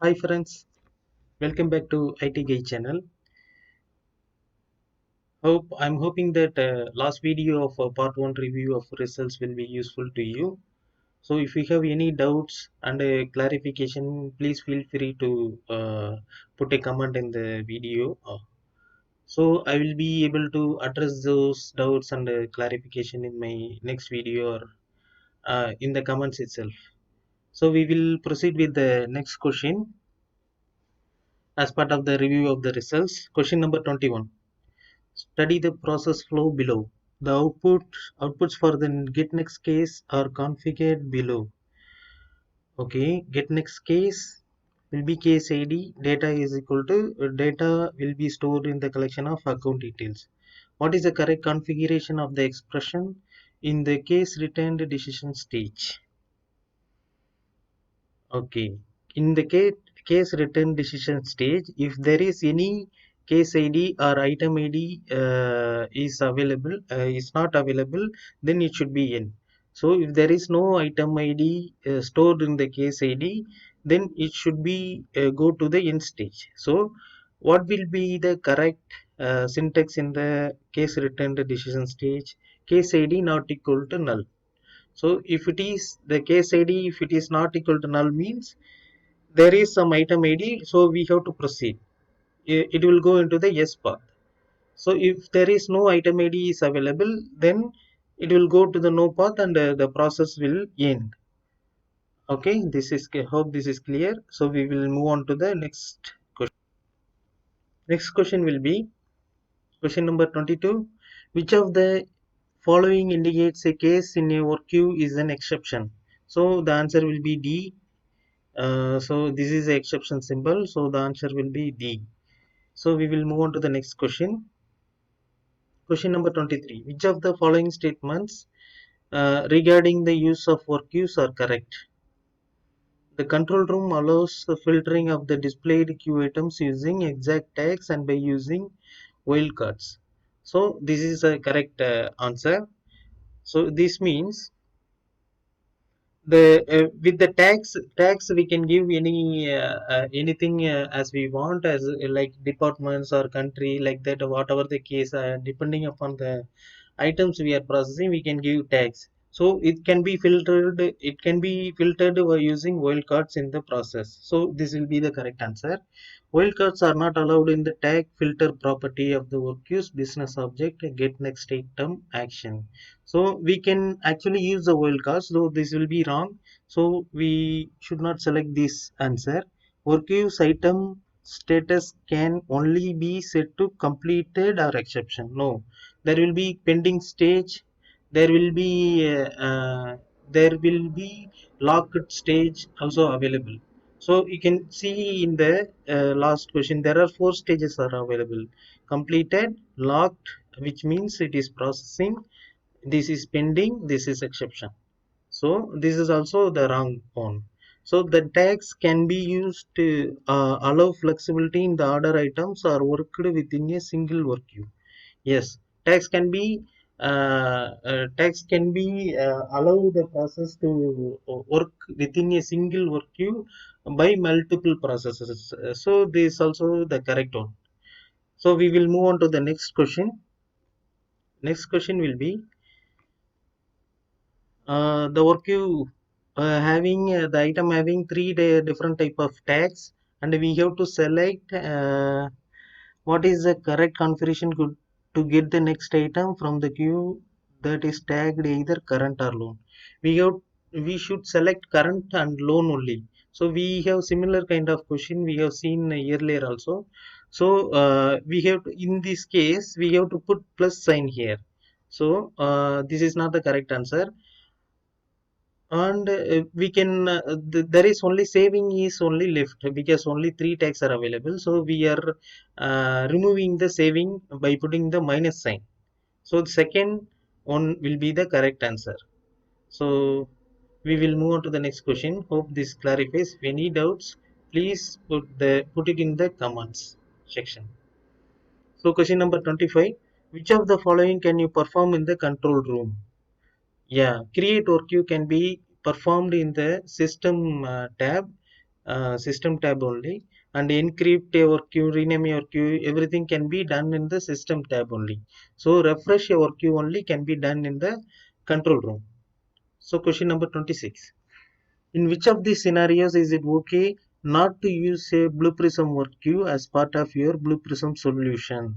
Hi friends, welcome back to IT Guy channel. I'm hoping that last video of part 1 review of results will be useful to you. So if you have any doubts and clarification, please feel free to put a comment in the video. So I will be able to address those doubts and clarification in my next video or in the comments itself. So we will proceed with the next question as part of the review of the results. Question number 21. Study the process flow below. The outputs for the getNext case are configured below. Okay, getNext case will be case ID. Data is equal to data will be stored in the collection of account details. What is the correct configuration of the expression in the case returned decision stage? Okay. In the case return decision stage, if there is any case ID or item ID is not available, then it should be in. So if there is no item ID stored in the case ID, then it should be go to the in stage. So what will be the correct syntax in the case returned decision stage? Case ID not equal to null. So if it is the case ID, if it is not equal to null means there is some item ID, so we have to proceed. It will go into the yes path. So if there is no item ID is available, then it will go to the no path and the process will end. Okay, hope this is clear. So we will move on to the next question. Next question will be question number 22. Which of the following indicates a case in a work queue is an exception? So the answer will be D. So this is the exception symbol. So the answer will be D. So we will move on to the next question. Question number 23. Which of the following statements regarding the use of work queues are correct? The control room allows the filtering of the displayed queue items using exact tags and by using wildcards. So this is a correct answer. So this means the with the tags we can give anything as we want as like departments or country like that, whatever the case, depending upon the items we are processing, we can give tags. So it can be filtered by using wildcards in the process. So this will be the correct answer. Wildcards are not allowed in the tag filter property of the work queue's business object get next item action. So we can actually use the wildcards, though this will be wrong. So we should not select this answer. Work queue's item status can only be set to completed or exception. No, there will be pending stage. There will be locked stage also available. So you can see in the last question there are four stages are available: completed, locked, which means it is processing, this is pending, this is exception. So this is also the wrong one. So the tags can be used to allow flexibility in the order items or worked within a single work queue. Yes, tags can be allow the process to work within a single work queue by multiple processes. So this is also the correct one. So we will move on to the next question. Next question will be the work queue having the item having three different type of tags, and we have to select what is the correct configuration to get the next item from the queue that is tagged either current or loan. We should select current and loan only. So we have similar kind of question we have seen earlier also. So we have to, in this case we have to put plus sign here. So this is not the correct answer. And we can there is only saving is only left because only three tags are available, so we are removing the saving by putting the minus sign. So the second one will be the correct answer. So we will move on to the next question. Hope this clarifies. If any doubts, please put it in the comments section. So question number 25. Which of the following can you perform in the control room? Yeah, create or queue can be performed in the system tab. system tab only, and encrypt your queue, rename your queue, everything can be done in the system tab only. So refresh your queue only can be done in the control room. So question number 26. In which of these scenarios is it okay not to use a Blue Prism work queue as part of your Blue Prism solution?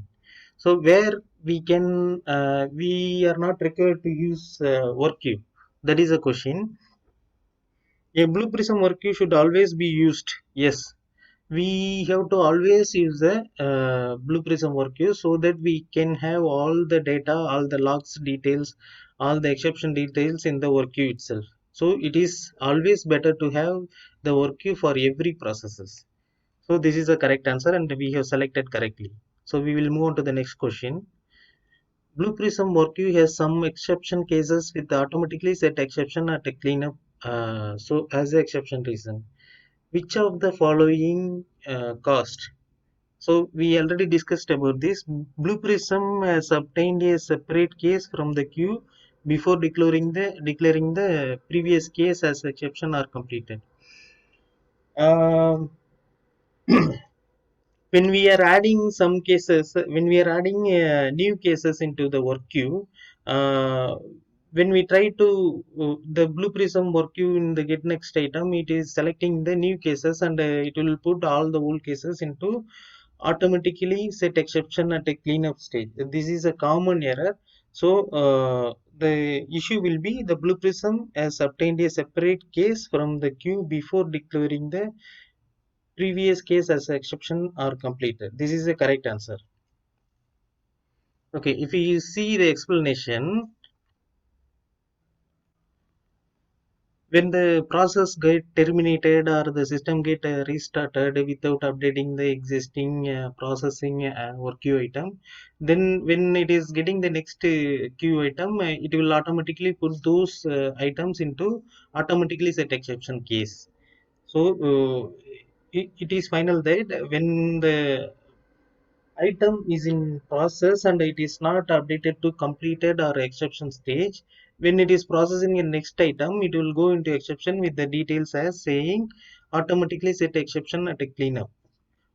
So where we are not required to use work queue. That is a question. A Blue Prism work queue should always be used. Yes, we have to always use the Blue Prism work queue so that we can have all the data, all the logs details, all the exception details in the work queue itself. So it is always better to have the work queue for every processes. So this is the correct answer and we have selected correctly. So we will move on to the next question. Blue Prism work queue has some exception cases with automatically set exception at a cleanup. So as the exception reason, which of the following cost? So we already discussed about this. Blue Prism has obtained a separate case from the queue before declaring the previous case as exception are completed. Um, when we are adding some cases, when we are adding new cases into the work queue, uh, when we try to the Blue Prism work queue in the get next item, it is selecting the new cases and it will put all the old cases into automatically set exception at a cleanup stage. This is a common error. So the issue will be the Blue Prism has obtained a separate case from the queue before declaring the previous case as exception are completed. This is the correct answer. Okay, if you see the explanation, when the process get terminated or the system get restarted without updating the existing processing or queue item, then when it is getting the next queue item, it will automatically put those items into automatically set exception case. So it is final that when the item is in process and it is not updated to completed or exception stage, when it is processing a next item, it will go into exception with the details as saying automatically set exception at a cleanup.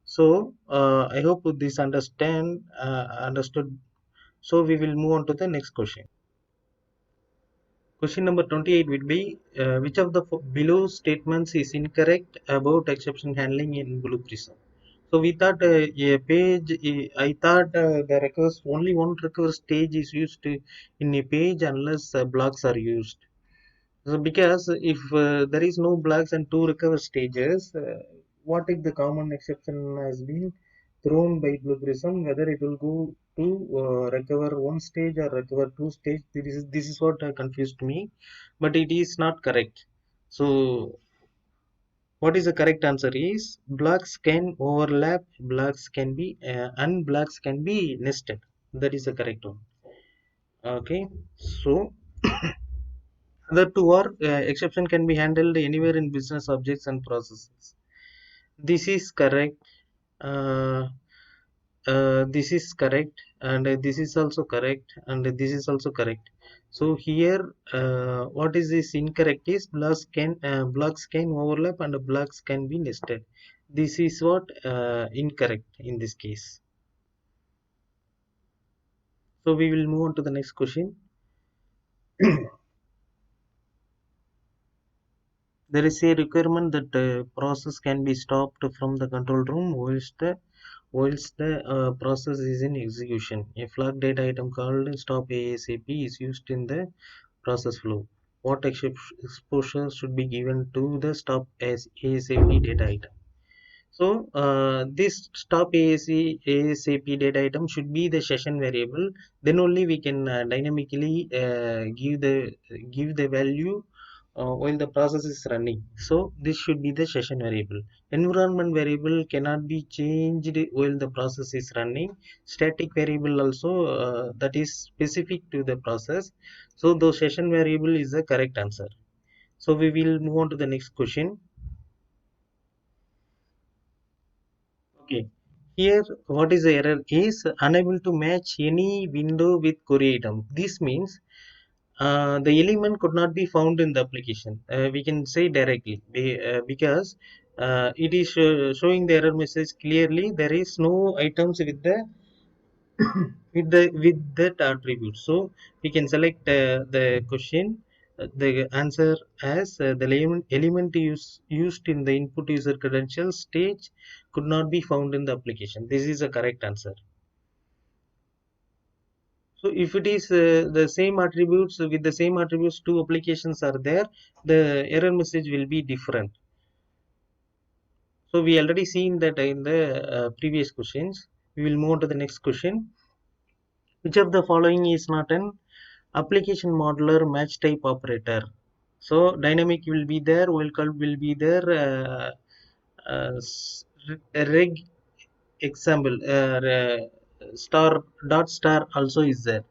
So I hope this understood. So we will move on to the next question. Question number 28 would be which of the below statements is incorrect about exception handling in Blue Prism? So we thought I thought the recurse only one recurse stage is used in a page unless blocks are used. So because if there is no blocks and two recover stages, what if the common exception has been thrown by Blue Prism, whether it will go to recover one stage or recover two stage? This is what confused me, but it is not correct. So what is the correct answer is blocks can overlap, blocks can be and blocks can be nested. That is the correct one. Okay, so other two are exception can be handled anywhere in business objects and processes. This is correct. Uh, this is correct, and this is also correct, and this is also correct. So here, what is this incorrect is blocks can overlap and blocks can be nested. This is what incorrect in this case. So we will move on to the next question. There is a requirement that process can be stopped from the control room whilst the process is in execution. A flag data item called stop ASAP is used in the process flow. What exposure should be given to the stop as ASAP data item? So this stop ASAP data item should be the session variable. Then only we can dynamically give the value while the process is running. So this should be the session variable. Environment variable cannot be changed while the process is running. Static variable also that is specific to the process. So the session variable is the correct answer. So we will move on to the next question. Okay, here what is the error is unable to match any window with query item. This means the element could not be found in the application. We can say directly because it is showing the error message clearly. There is no items with the with that attribute. So we can select the question, the answer as the element used in the input user credentials stage could not be found in the application. This is a correct answer. So if it is the same attributes, with the same attributes two applications are there, the error message will be different. So we already seen that in the previous questions. We will move on to the next question. Which of the following is not an application modeler match type operator? So dynamic will be there, wildcard will be there, reg example, star dot star also is there.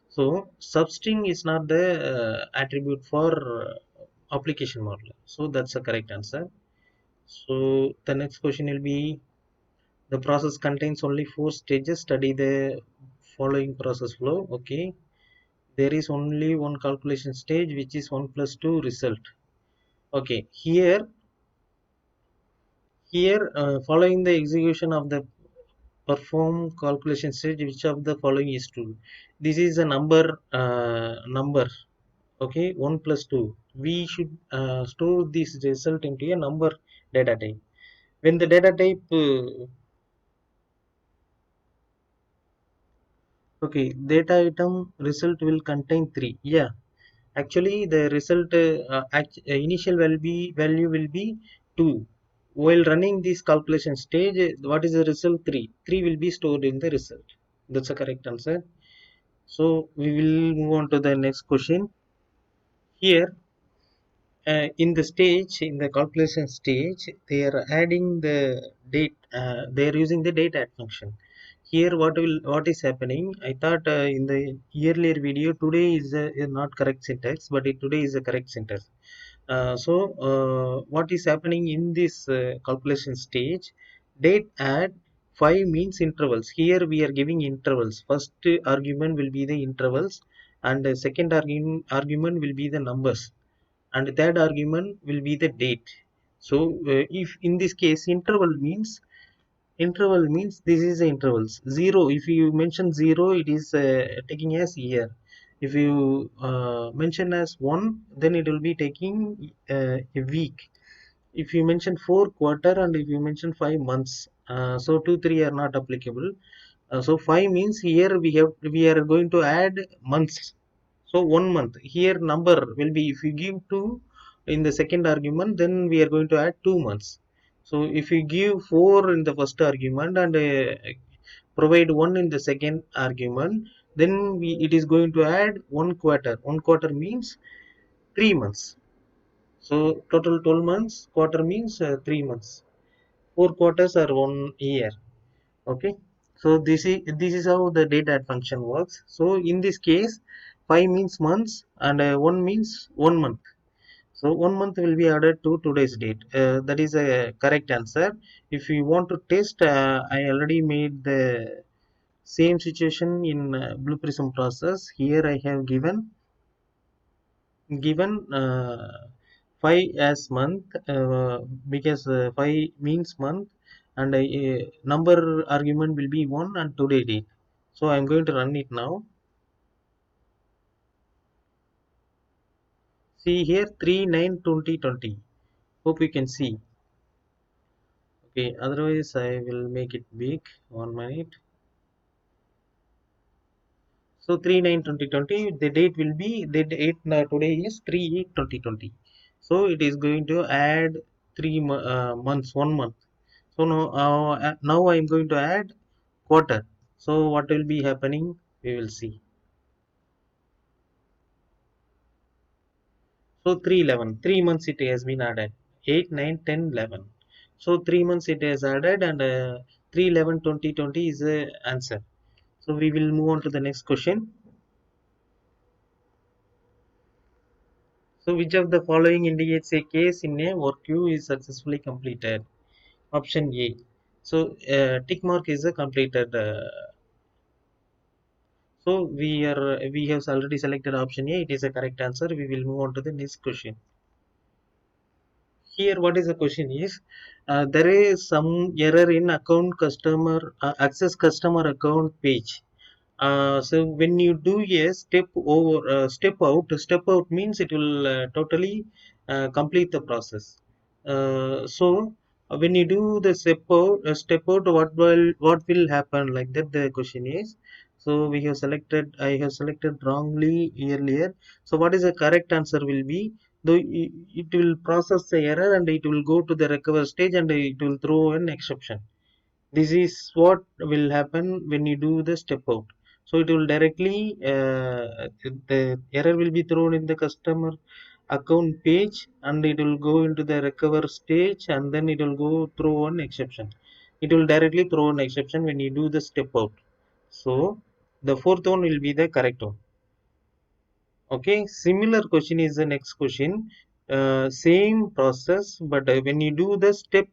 So substring is not the attribute for application modeler. So that's the correct answer. So the next question will be, the process contains only four stages. Study the following process flow. Okay. There is only one calculation stage, which is 1 plus 2 result. Okay, here following the execution of the perform calculation stage, which of the following is true? This is a number. Okay, 1 plus 2, we should store this result into a number data type. When the data type okay, data item result will contain 3. Yeah, actually the result initial value will be 2. While running this calculation stage, what is the result? 3. 3 will be stored in the result. That's a correct answer. So we will move on to the next question. Here in the stage, in the calculation stage, they are adding the date, they are using the date add function. Here what is happening, I thought in the earlier video, today is not correct syntax, but today is a correct syntax. What is happening in this calculation stage, date add 5 means intervals. Here we are giving intervals. First argument will be the intervals, and the second argument will be the numbers, and the third argument will be the date. So if in this case interval means this is the intervals. 0, if you mention 0, it is taking as year. If you mention as 1, then it will be taking a week. If you mention 4 quarter, and if you mention 5 months, so 2 3 are not applicable. So 5 means here we are going to add months. So 1 month, here number will be, if you give 2 in the second argument, then we are going to add 2 months. So if you give 4 in the first argument and provide 1 in the second argument, then it is going to add 1 quarter. 1 quarter means 3 months. So total 12 months, quarter means 3 months. 4 quarters are 1 year. Okay. So this is how the date add function works. So in this case, 5 means months, and 1 means 1 month. So 1 month will be added to today's date. That is a correct answer. If you want to test, I already made the same situation in Blue Prism process. Here I have given 5 as month, because 5 means month, and number argument will be 1 and today date. So I'm going to run it now. See here, 3 9 2020. Hope you can see. Okay, otherwise I will make it big. 1 minute. So 3 9 2020, the date will be, the date today is 3 8 2020. So it is going to add 3 months, 1 month. So now I am going to add quarter. So what will be happening? We will see. So 3 11, 3 months it has been added. 8 9 10 11. So 3 months it has added, and 3 11 2020 is the answer. So we will move on to the next question. So which of the following indicates a case in a work queue is successfully completed? Option A. So tick mark is a completed. So we have already selected option A. It is a correct answer. We will move on to the next question. here what is the question is, there is some error in account customer access customer account page. So when you do a step out means it will totally complete the process. So when you do the step out, what will happen, like that the question is. So I have selected wrongly earlier. So what is the correct answer will be, though it will process the error and it will go to the recover stage and it will throw an exception. This is what will happen when you do the step out. So it will directly the error will be thrown in the customer account page and it will go into the recover stage and then it will go throw an exception. It will directly throw an exception when you do the step out. So the fourth one will be the correct one. Okay, similar question is the next question. Same process, but when you do the step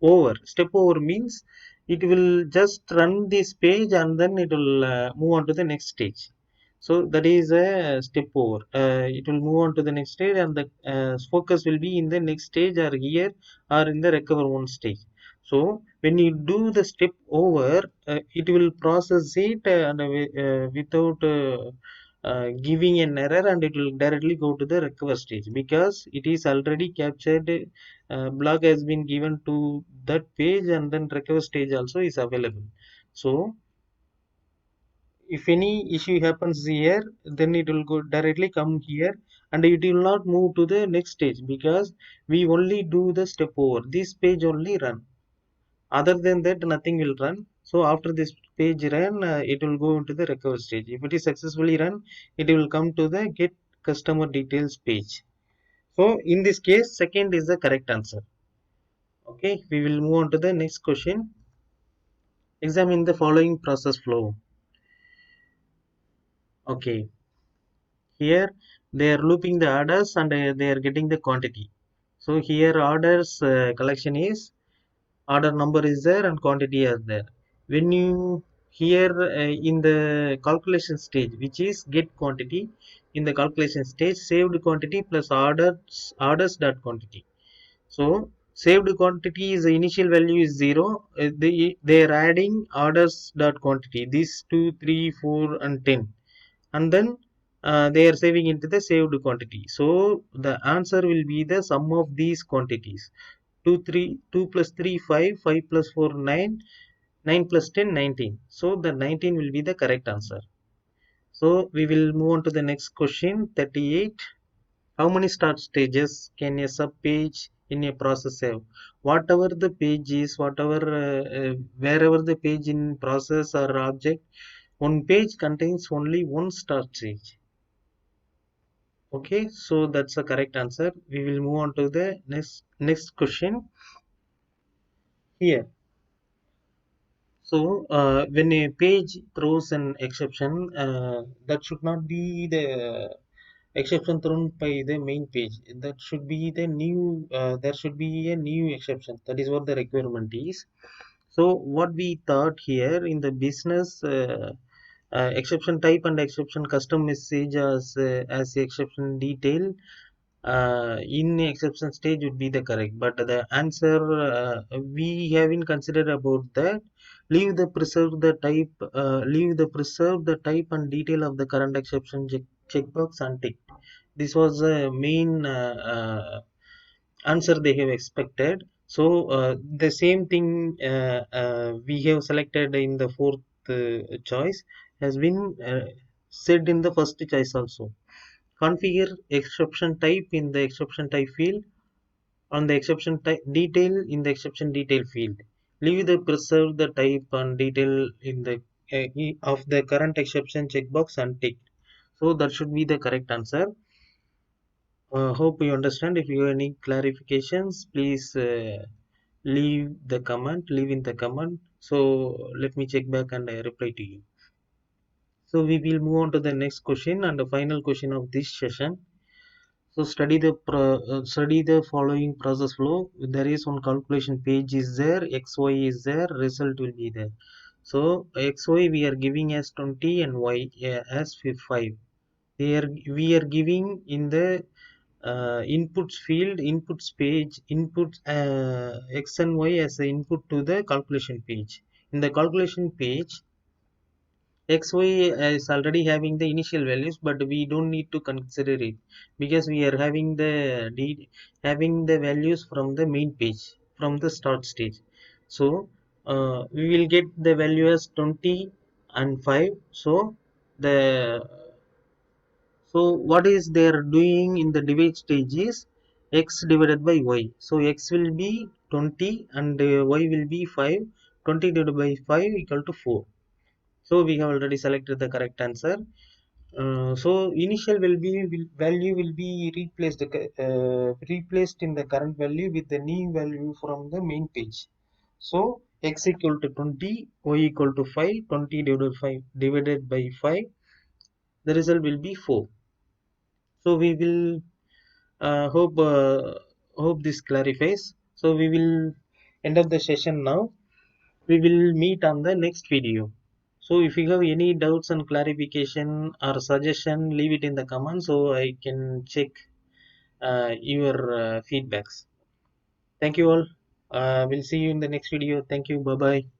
over means it will just run this page and then it will move on to the next stage. So that is a step over. It will move on to the next stage and the focus will be in the next stage or here or in the recover one stage. So when you do the step over, it will process it without giving an error and it will directly go to the recover stage because it is already captured. Block has been given to that page and then recover stage also is available. So if any issue happens here, then it will go directly come here and it will not move to the next stage because we only do the step over. This page only run. Other than that, nothing will run. So after this page run, it will go into the recover stage. If it is successfully run, it will come to the get customer details page. So in this case, second is the correct answer. Okay, we will move on to the next question. Examine the following process flow. Okay, here they are looping the orders and they are getting the quantity. So here orders collection is, order number is there and quantity is there. When you here in the calculation stage, which is get quantity, in the calculation stage saved quantity plus orders dot quantity. So saved quantity is the initial value is 0. They are adding orders dot quantity, these 2 3 4 and 10, and then they are saving into the saved quantity. So the answer will be the sum of these quantities. 2 plus 3 5, 5 plus 4 9, 9 plus 10 19. So the 19 will be the correct answer. So we will move on to the next question 38. How many start stages can a sub page in a process have? Whatever the page is, wherever the page in process or object, one page contains only one start stage. Okay, so that's the correct answer. We will move on to the next question here. So when a page throws an exception, that should not be the exception thrown by the main page. That should be the new. There should be a new exception. That is what the requirement is. So what we thought here in the business, exception type and exception custom message as the exception detail in exception stage would be the correct, but the answer we haven't considered about that. Leave the preserve the type and detail of the current exception checkbox unticked. This was the main answer they have expected. So the same thing we have selected in the fourth choice has been said in the first choice also. Configure exception type in the exception type field on the exception type detail in the exception detail field. Leave the preserve the type and detail in the of the current exception checkbox unticked. So that should be the correct answer. Hope you understand. If you have any clarifications, please leave in the comment. So let me check back and I reply to you. So we will move on to the next question and the final question of this session. So study the following process flow. There is one calculation page is there, XY is there, result will be there. So XY we are giving as 20 and Y as 5. We are giving in the inputs field, inputs page, inputs x and y as the input to the calculation page. In the calculation page, xy is already having the initial values, but we don't need to consider it because we are having having the values from the main page, from the start stage. So we will get the value as 20 and 5. So the so what is they are doing in the divide stage is x divided by y. So x will be 20 and y will be 5. 20 divided by 5 equal to 4. So we have already selected the correct answer. So initial value will be replaced in the current value with the new value from the main page. So x equal to 20, y equal to 5. 20 divided by 5, the result will be 4. So we will hope this clarifies. So we will end of the session now. We will meet on the next video. So if you have any doubts and clarification or suggestion, leave it in the comments so I can check your feedbacks. Thank you all. We'll see you in the next video. Thank you. Bye bye.